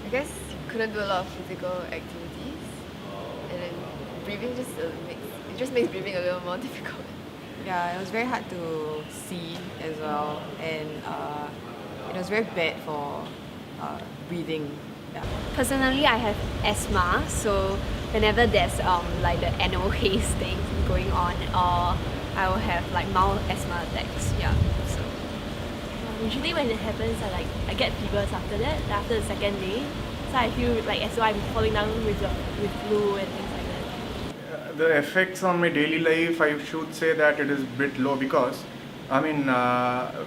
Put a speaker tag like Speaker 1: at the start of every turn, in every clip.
Speaker 1: I guess couldn't do a lot of physical activities, and then breathing just makes breathing a little more difficult.
Speaker 2: Yeah, it was very hard to see as well, and it was very bad for breathing. Yeah.
Speaker 3: Personally, I have asthma, so whenever there's like the annual haze thing going on, or I will have like mild asthma attacks. Yeah. So usually when it happens, I get fevers after that. After the second day, so I feel like as though I'm falling down with flu and things like that.
Speaker 4: The effects on my daily life, I should say that it is a bit low because,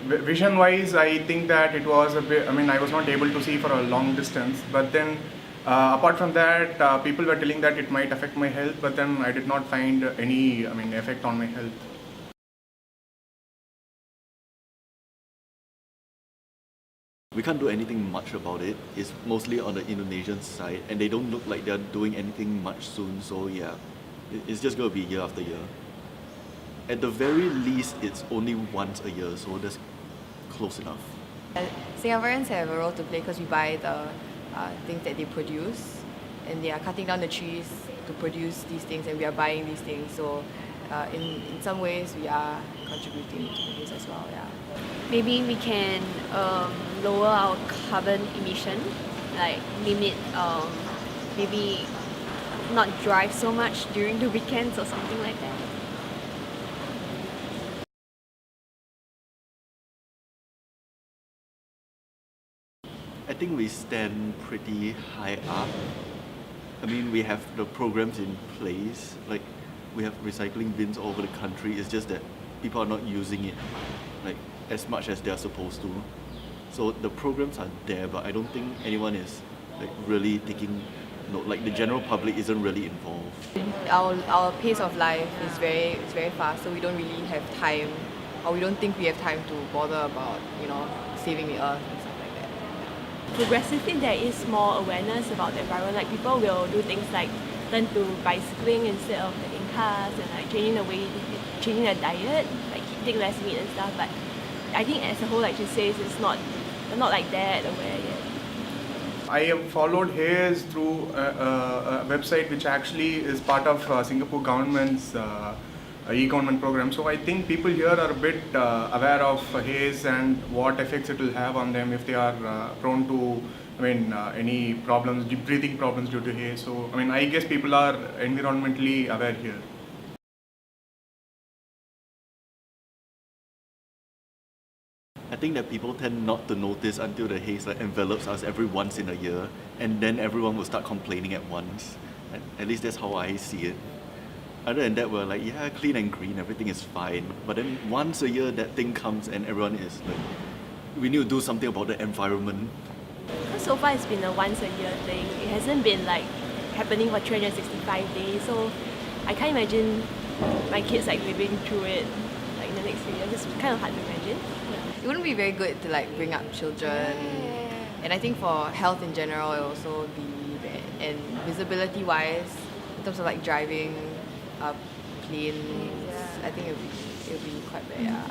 Speaker 4: vision-wise, I think that it was a bit. I was not able to see for a long distance. But then, apart from that, people were telling that it might affect my health. But then I did not find any, effect on my health.
Speaker 5: We can't do anything much about it. It's mostly on the Indonesian side, and they don't look like they're doing anything much soon. So yeah, it's just going to be year after year. At the very least, it's only once a year, so that's close enough.
Speaker 2: Singaporeans have a role to play because we buy the things that they produce, and they are cutting down the trees to produce these things, and we are buying these things. So in some ways, we are contributing to this as well. Yeah.
Speaker 3: Maybe we can lower our carbon emission, like limit maybe not drive so much during the weekends or something like that.
Speaker 5: I think we stand pretty high up. We have the programs in place, like we have recycling bins all over the country. It's just that people are not using it like as much as they are supposed to. So the programs are there, but I don't think anyone is like really taking note. Like the general public isn't really involved.
Speaker 2: Our pace of life is very fast, so we don't really have time, or we don't think we have time to bother about saving the earth and stuff like that.
Speaker 6: Progressively, there is more awareness about the environment. Like people will do things like turn to bicycling instead of taking cars, and like changing their diet, like eating less meat and stuff. But I think as a whole, like she says, we're not like that aware yet.
Speaker 4: I have followed Haze through a website which actually is part of Singapore government's e-government program. So I think people here are a bit aware of Haze and what effects it will have on them if they are prone to any problems, breathing problems due to haze. So I guess people are environmentally aware here.
Speaker 5: I think that people tend not to notice until the haze envelops us every once in a year, and then everyone will start complaining at once. At least that's how I see it. Other than that, we're like, yeah, clean and green, everything is fine. But then once a year, that thing comes and everyone is like, we need to do something about the environment.
Speaker 6: So far, it's been a once a year thing. It hasn't been like happening for 365 days. So I can't imagine my kids like living through it like in the next few years. It's kind of hard to imagine.
Speaker 2: It wouldn't be very good to like bring up children, and I think for health in general, it will also be bad. And visibility wise, in terms of like driving planes, I think it'll be quite bad. Yeah.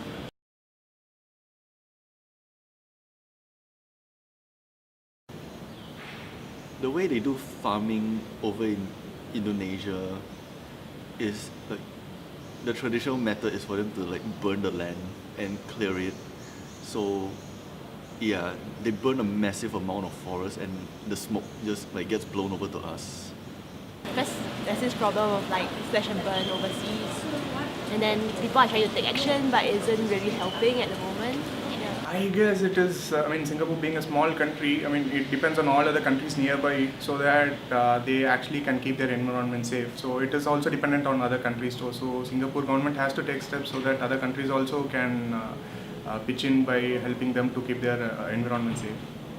Speaker 5: The way they do farming over in Indonesia is like the traditional method is for them to like burn the land and clear it. So yeah, they burn a massive amount of forest and the smoke just like gets blown over to us.
Speaker 6: Because there's this problem of like slash and burn overseas, and then people are trying to take action, but it isn't really helping at the moment.
Speaker 4: I guess it is, Singapore being a small country, it depends on all other countries nearby so that they actually can keep their environment safe. So it is also dependent on other countries too. So Singapore government has to take steps so that other countries also can pitch in by helping them to keep their environment safe.